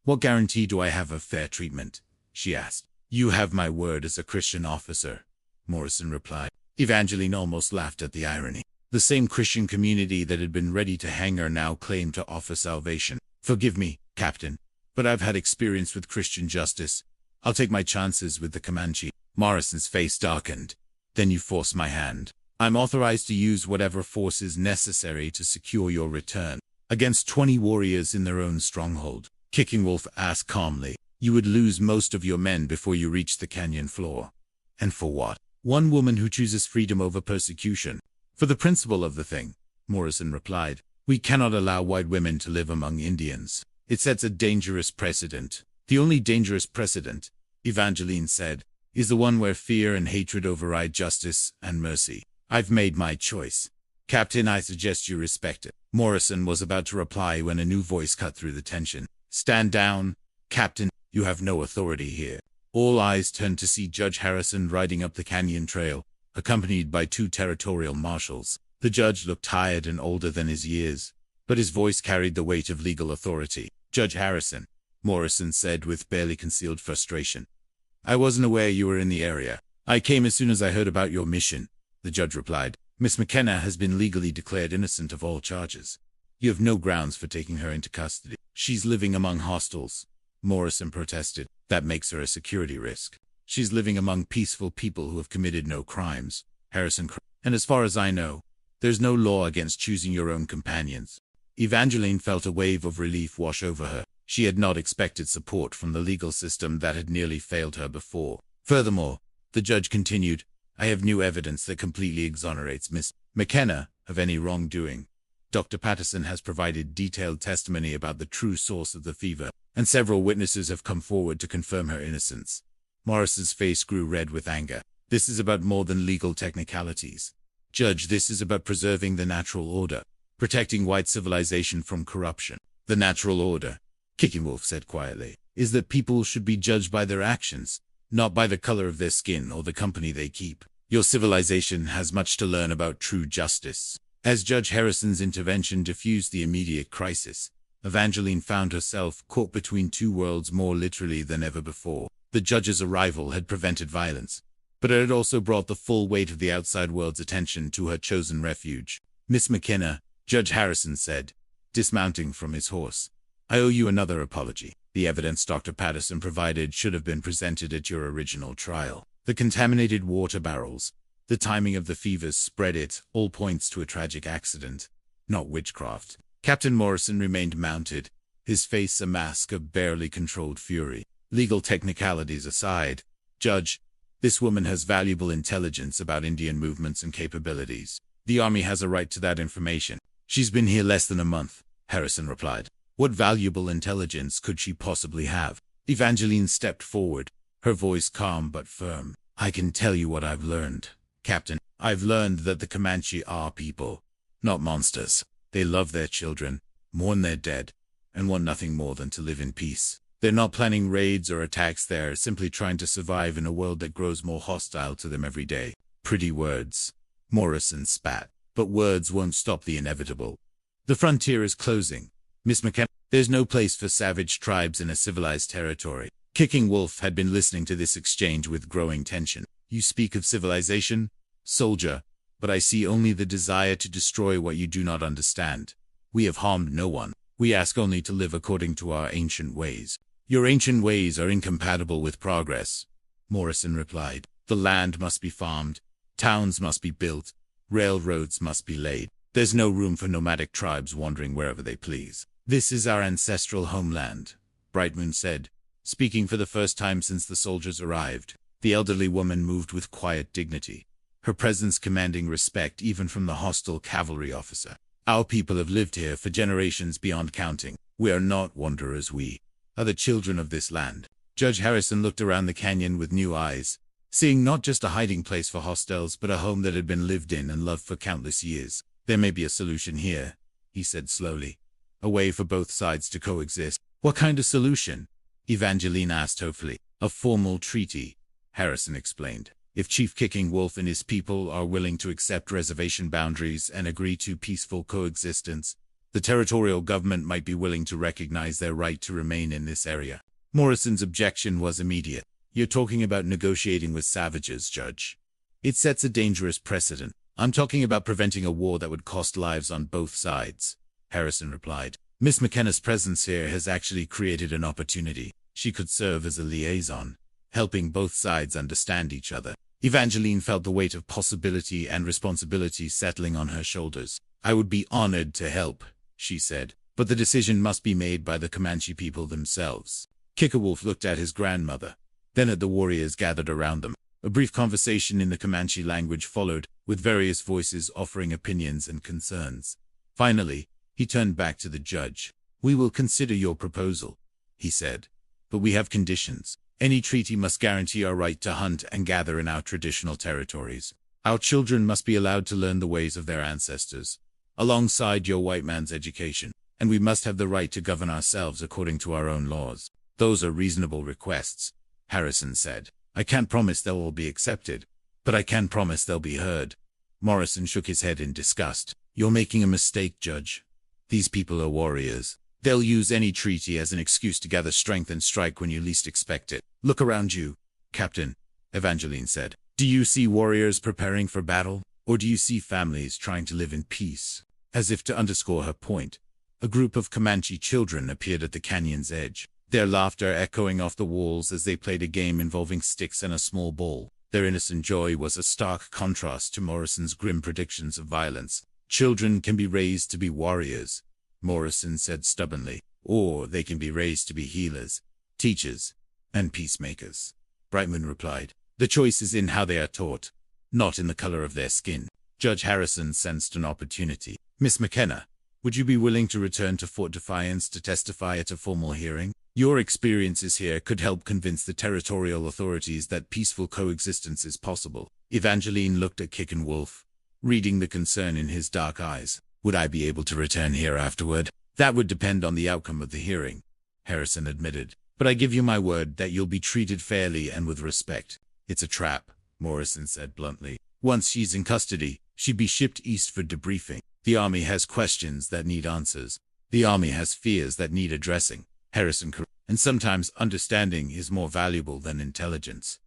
What guarantee do I have of fair treatment? She asked. You have my word as a Christian officer, Morrison replied. Evangeline almost laughed at the irony. The same Christian community that had been ready to hang her now claimed to offer salvation. Forgive me, Captain, but I've had experience with Christian justice. I'll take my chances with the Comanche. Morrison's face darkened. Then you force my hand. I'm authorized to use whatever force is necessary to secure your return. Against 20 warriors in their own stronghold, Kicking Wolf asked calmly. You would lose most of your men before you reach the canyon floor. And for what? One woman who chooses freedom over persecution. For the principle of the thing, Morrison replied. We cannot allow white women to live among Indians. It sets a dangerous precedent. The only dangerous precedent, Evangeline said, is the one where fear and hatred override justice and mercy. I've made my choice. Captain, I suggest you respect it. Morrison was about to reply when a new voice cut through the tension. Stand down, Captain. You have no authority here. All eyes turned to see Judge Harrison riding up the canyon trail, accompanied by 2 territorial marshals. The judge looked tired and older than his years, but his voice carried the weight of legal authority. Judge Harrison, Morrison said with barely concealed frustration. I wasn't aware you were in the area. I came as soon as I heard about your mission, the judge replied. Miss McKenna has been legally declared innocent of all charges. You have no grounds for taking her into custody. She's living among hostiles, Morrison protested. That makes her a security risk. She's living among peaceful people who have committed no crimes, Harrison cried. And as far as I know, there's no law against choosing your own companions. Evangeline felt a wave of relief wash over her. She had not expected support from the legal system that had nearly failed her before. Furthermore, the judge continued, I have new evidence that completely exonerates Miss McKenna of any wrongdoing. Dr. Patterson has provided detailed testimony about the true source of the fever, and several witnesses have come forward to confirm her innocence. Morrison's face grew red with anger. This is about more than legal technicalities. Judge, this is about preserving the natural order, protecting white civilization from corruption. The natural order, Kicking Wolf said quietly, is that people should be judged by their actions, not by the color of their skin or the company they keep. Your civilization has much to learn about true justice. As Judge Harrison's intervention diffused the immediate crisis, Evangeline found herself caught between 2 worlds more literally than ever before. The judge's arrival had prevented violence, but it had also brought the full weight of the outside world's attention to her chosen refuge. Miss McKenna, Judge Harrison said, dismounting from his horse, I owe you another apology. The evidence Dr. Patterson provided should have been presented at your original trial. The contaminated water barrels, the timing of the fevers spread it, all points to a tragic accident, not witchcraft. Captain Morrison remained mounted, his face a mask of barely controlled fury. Legal technicalities aside, Judge, this woman has valuable intelligence about Indian movements and capabilities. The Army has a right to that information. She's been here less than a month, Harrison replied. What valuable intelligence could she possibly have? Evangeline stepped forward, her voice calm but firm. I can tell you what I've learned, Captain. I've learned that the Comanche are people, not monsters. They love their children, mourn their dead, and want nothing more than to live in peace. They're not planning raids or attacks, they're simply trying to survive in a world that grows more hostile to them every day. Pretty words, Morrison spat, but words won't stop the inevitable. The frontier is closing. Miss McKenna, there's no place for savage tribes in a civilized territory. Kicking Wolf had been listening to this exchange with growing tension. You speak of civilization, soldier, but I see only the desire to destroy what you do not understand. We have harmed no one. We ask only to live according to our ancient ways. Your ancient ways are incompatible with progress, Morrison replied. The land must be farmed, towns must be built, railroads must be laid. There's no room for nomadic tribes wandering wherever they please. This is our ancestral homeland, Brightmoon said, speaking for the first time since the soldiers arrived. The elderly woman moved with quiet dignity, her presence commanding respect even from the hostile cavalry officer. Our people have lived here for generations beyond counting. We are not wanderers, we are the children of this land. Judge Harrison looked around the canyon with new eyes, seeing not just a hiding place for hostiles but a home that had been lived in and loved for countless years. There may be a solution here, he said slowly. A way for both sides to coexist. What kind of solution? Evangeline asked hopefully. A formal treaty, Harrison explained. If Chief Kicking Wolf and his people are willing to accept reservation boundaries and agree to peaceful coexistence, the territorial government might be willing to recognize their right to remain in this area. Morrison's objection was immediate. You're talking about negotiating with savages, Judge. It sets a dangerous precedent. I'm talking about preventing a war that would cost lives on both sides, Harrison replied. Miss McKenna's presence here has actually created an opportunity. She could serve as a liaison, helping both sides understand each other. Evangeline felt the weight of possibility and responsibility settling on her shoulders. I would be honored to help, she said, but the decision must be made by the Comanche people themselves. Kickerwolf looked at his grandmother, then at the warriors gathered around them. A brief conversation in the Comanche language followed, with various voices offering opinions and concerns. Finally, he turned back to the judge. We will consider your proposal, he said, but we have conditions. Any treaty must guarantee our right to hunt and gather in our traditional territories. Our children must be allowed to learn the ways of their ancestors, alongside your white man's education, and we must have the right to govern ourselves according to our own laws. Those are reasonable requests, Harrison said. I can't promise they'll all be accepted, but I can promise they'll be heard. Morrison shook his head in disgust. You're making a mistake, Judge. These people are warriors. They'll use any treaty as an excuse to gather strength and strike when you least expect it. Look around you, Captain, Evangeline said. Do you see warriors preparing for battle, or do you see families trying to live in peace? As if to underscore her point, a group of Comanche children appeared at the canyon's edge, their laughter echoing off the walls as they played a game involving sticks and a small ball. Their innocent joy was a stark contrast to Morrison's grim predictions of violence. Children can be raised to be warriors, Morrison said stubbornly, or they can be raised to be healers, teachers, and peacemakers. Brightman replied. The choice is in how they are taught, not in the color of their skin. Judge Harrison sensed an opportunity. Miss McKenna, would you be willing to return to Fort Defiance to testify at a formal hearing? Your experiences here could help convince the territorial authorities that peaceful coexistence is possible. Evangeline looked at Kicking Wolf, reading the concern in his dark eyes. Would I be able to return here afterward? That would depend on the outcome of the hearing, Harrison admitted. But I give you my word that you'll be treated fairly and with respect. It's a trap, Morrison said bluntly. Once she's in custody, she'd be shipped east for debriefing. The army has questions that need answers. The army has fears that need addressing, Harrison corrected. And sometimes understanding is more valuable than intelligence.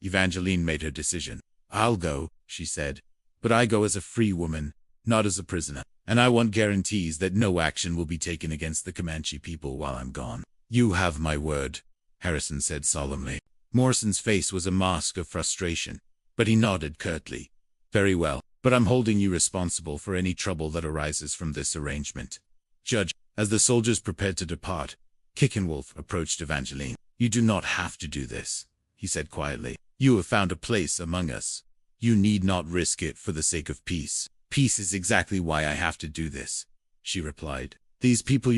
Evangeline made her decision. I'll go, she said. But I go as a free woman, not as a prisoner. And I want guarantees that no action will be taken against the Comanche people while I'm gone. You have my word, Harrison said solemnly. Morrison's face was a mask of frustration, but he nodded curtly. Very well, but I'm holding you responsible for any trouble that arises from this arrangement. Judge, as the soldiers prepared to depart, Kicking Wolf approached Evangeline. You do not have to do this, he said quietly. You have found a place among us. You need not risk it for the sake of peace. Peace is exactly why I have to do this, she replied. These people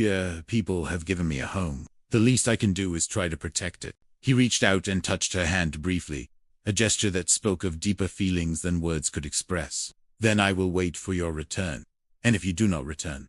have given me a home. The least I can do is try to protect it. He reached out and touched her hand briefly, a gesture that spoke of deeper feelings than words could express. Then I will wait for your return. And if you do not return, ...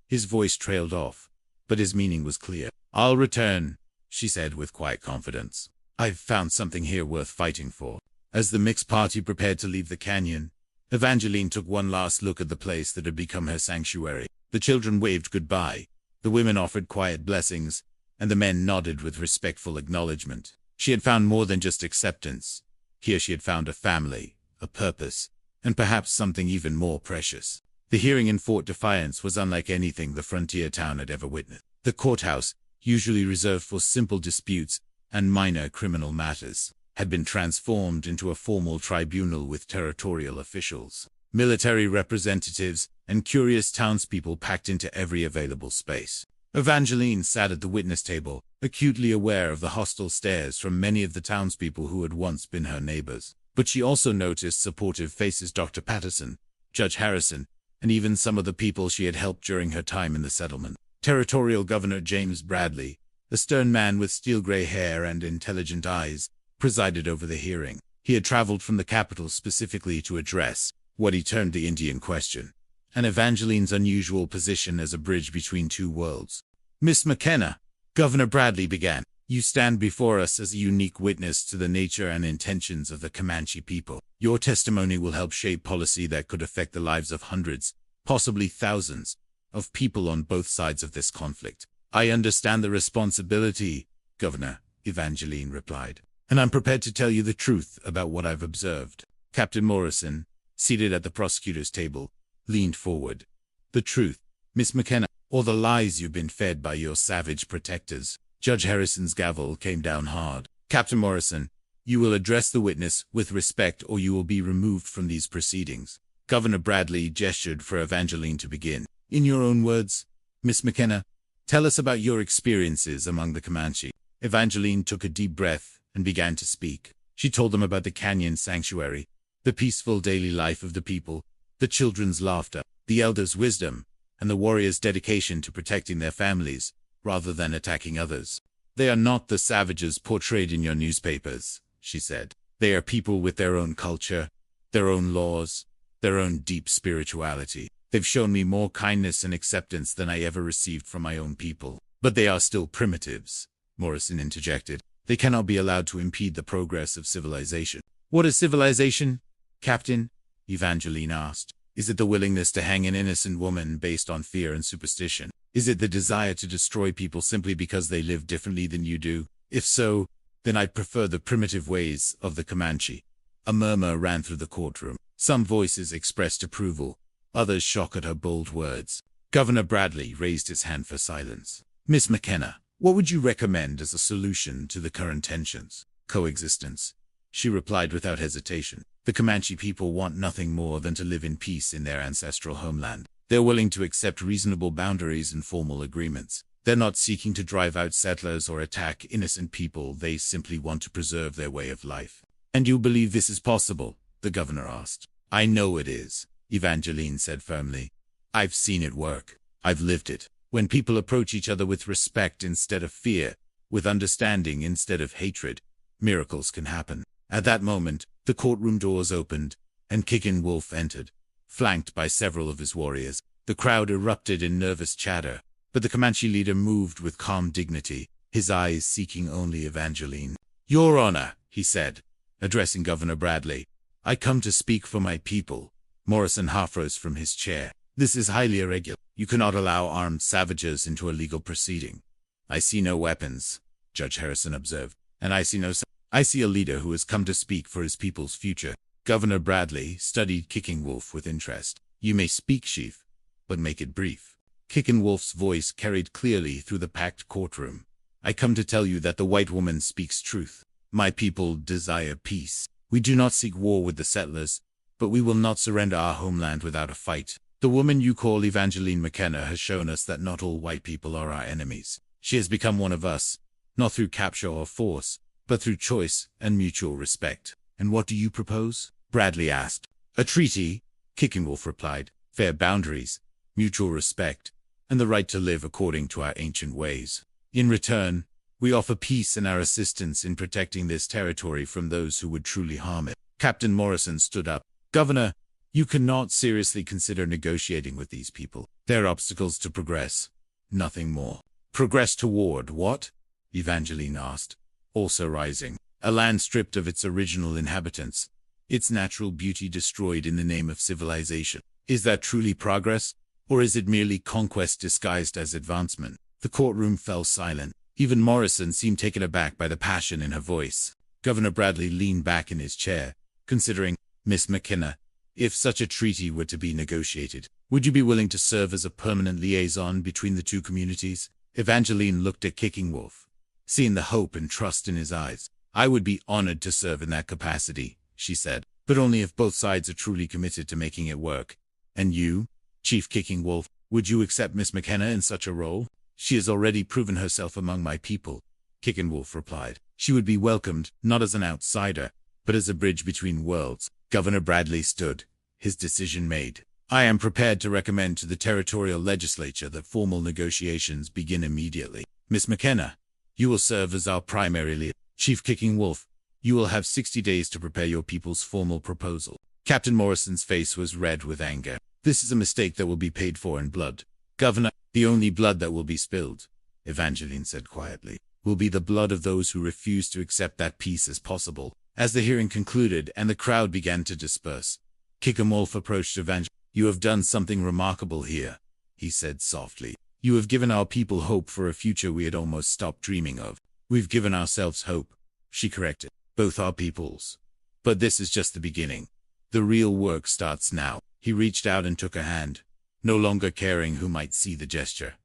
His voice trailed off, but his meaning was clear. I'll return, she said with quiet confidence. I've found something here worth fighting for. As the mixed party prepared to leave the canyon, Evangeline took one last look at the place that had become her sanctuary. The children waved goodbye, the women offered quiet blessings, and the men nodded with respectful acknowledgement. She had found more than just acceptance. Here she had found a family, a purpose, and perhaps something even more precious. The hearing in Fort Defiance was unlike anything the frontier town had ever witnessed. The courthouse, usually reserved for simple disputes and minor criminal matters, had been transformed into a formal tribunal with territorial officials, military representatives, and curious townspeople packed into every available space. Evangeline sat at the witness table, acutely aware of the hostile stares from many of the townspeople who had once been her neighbors. But she also noticed supportive faces: Dr. Patterson, Judge Harrison, and even some of the people she had helped during her time in the settlement. Territorial Governor James Bradley, a stern man with steel-gray hair and intelligent eyes, presided over the hearing. He had traveled from the capital specifically to address what he termed the Indian question, and Evangeline's unusual position as a bridge between two worlds. "Miss McKenna," Governor Bradley began, "you stand before us as a unique witness to the nature and intentions of the Comanche people. Your testimony will help shape policy that could affect the lives of hundreds, possibly thousands, of people on both sides of this conflict." "I understand the responsibility, Governor," Evangeline replied, "and I'm prepared to tell you the truth about what I've observed." Captain Morrison, seated at the prosecutor's table, leaned forward. "The truth, Miss McKenna, or the lies you've been fed by your savage protectors?" Judge Harrison's gavel came down hard. "Captain Morrison, you will address the witness with respect or you will be removed from these proceedings." Governor Bradley gestured for Evangeline to begin. "In your own words, Miss McKenna, tell us about your experiences among the Comanche." Evangeline took a deep breath and began to speak. She told them about the canyon sanctuary, the peaceful daily life of the people, the children's laughter, the elders' wisdom, and the warriors' dedication to protecting their families, rather than attacking others. "They are not the savages portrayed in your newspapers," she said. "They are people with their own culture, their own laws, their own deep spirituality. They've shown me more kindness and acceptance than I ever received from my own people. But they are still primitives," Morrison interjected. "They cannot be allowed to impede the progress of civilization." "What is civilization, Captain?" Evangeline asked. "Is it the willingness to hang an innocent woman based on fear and superstition? Is it the desire to destroy people simply because they live differently than you do? If so, then I prefer the primitive ways of the Comanche." A murmur ran through the courtroom. Some voices expressed approval, others shocked at her bold words. Governor Bradley raised his hand for silence. "Miss McKenna, what would you recommend as a solution to the current tensions?" "Coexistence," she replied without hesitation. "The Comanche people want nothing more than to live in peace in their ancestral homeland. They're willing to accept reasonable boundaries and formal agreements. They're not seeking to drive out settlers or attack innocent people. They simply want to preserve their way of life." "And you believe this is possible?" the governor asked. "I know it is," Evangeline said firmly. "I've seen it work. I've lived it. When people approach each other with respect instead of fear, with understanding instead of hatred, miracles can happen." At that moment, the courtroom doors opened, and Kicking Wolf entered, flanked by several of his warriors. The crowd erupted in nervous chatter, but the Comanche leader moved with calm dignity, his eyes seeking only Evangeline. "Your Honor," he said, addressing Governor Bradley, "I come to speak for my people." Morrison half rose from his chair. "This is highly irregular. You cannot allow armed savages into a legal proceeding." "I see no weapons," Judge Harrison observed, "and I see a leader who has come to speak for his people's future." Governor Bradley studied Kicking Wolf with interest. "You may speak, Chief, but make it brief." Kicking Wolf's voice carried clearly through the packed courtroom. "I come to tell you that the white woman speaks truth. My people desire peace. We do not seek war with the settlers, but we will not surrender our homeland without a fight. The woman you call Evangeline McKenna has shown us that not all white people are our enemies. She has become one of us, not through capture or force, but through choice and mutual respect." "And what do you propose?" Bradley asked. "A treaty," Kicking Wolf replied. "Fair boundaries, mutual respect, and the right to live according to our ancient ways. In return, we offer peace and our assistance in protecting this territory from those who would truly harm it." Captain Morrison stood up. "Governor, you cannot seriously consider negotiating with these people. They're obstacles to progress, nothing more." "Progress toward what?" Evangeline asked, also rising. "A land stripped of its original inhabitants, its natural beauty destroyed in the name of civilization. Is that truly progress, or is it merely conquest disguised as advancement?" The courtroom fell silent. Even Morrison seemed taken aback by the passion in her voice. Governor Bradley leaned back in his chair, considering. "Miss McKenna, if such a treaty were to be negotiated, would you be willing to serve as a permanent liaison between the two communities?" Evangeline looked at Kicking Wolf, seeing the hope and trust in his eyes. "I would be honored to serve in that capacity," she said, "but only if both sides are truly committed to making it work." "And you, Chief Kicking Wolf, would you accept Miss McKenna in such a role?" "She has already proven herself among my people," Kicking Wolf replied. "She would be welcomed, not as an outsider, but as a bridge between worlds." Governor Bradley stood, his decision made. I am prepared to recommend to the territorial legislature that formal negotiations begin immediately. Miss McKenna, you will serve as our primary leader. Chief Kicking Wolf, you will have 60 days to prepare your people's formal proposal. Captain Morrison's face was red with anger. This is a mistake that will be paid for in blood. Governor, the only blood that will be spilled, Evangeline said quietly, will be the blood of those who refuse to accept that peace as possible. As the hearing concluded and the crowd began to disperse, Kicking Wolf approached Evangeline. You have done something remarkable here, he said softly. You have given our people hope for a future we had almost stopped dreaming of. We've given ourselves hope, she corrected, both our peoples. But this is just the beginning. The real work starts now. He reached out and took her hand, no longer caring who might see the gesture.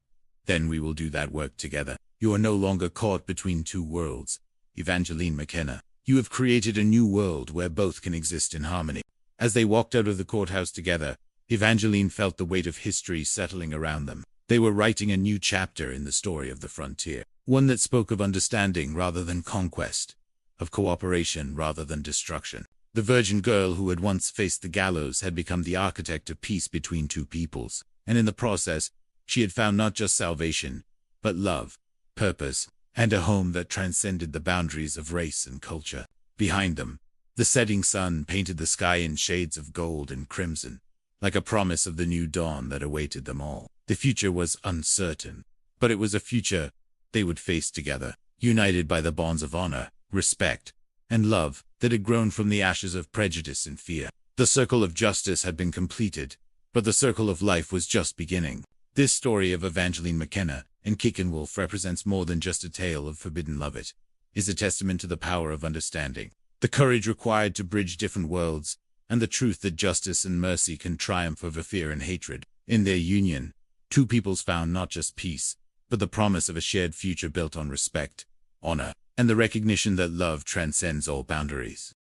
Then we will do that work together. You are no longer caught between two worlds, Evangeline McKenna. You have created a new world where both can exist in harmony. As they walked out of the courthouse together, Evangeline felt the weight of history settling around them. They were writing a new chapter in the story of the frontier, one that spoke of understanding rather than conquest, of cooperation rather than destruction. The virgin girl who had once faced the gallows had become the architect of peace between two peoples, and in the process, she had found not just salvation, but love, purpose, and a home that transcended the boundaries of race and culture. Behind them, the setting sun painted the sky in shades of gold and crimson, like a promise of the new dawn that awaited them all. The future was uncertain, but it was a future they would face together, united by the bonds of honor, respect, and love that had grown from the ashes of prejudice and fear. The circle of justice had been completed, but the circle of life was just beginning. This story of Evangeline McKenna and Kicking Wolf represents more than just a tale of forbidden love. It is a testament to the power of understanding, the courage required to bridge different worlds, and the truth that justice and mercy can triumph over fear and hatred. In their union, two peoples found not just peace, but the promise of a shared future built on respect, honor, and the recognition that love transcends all boundaries.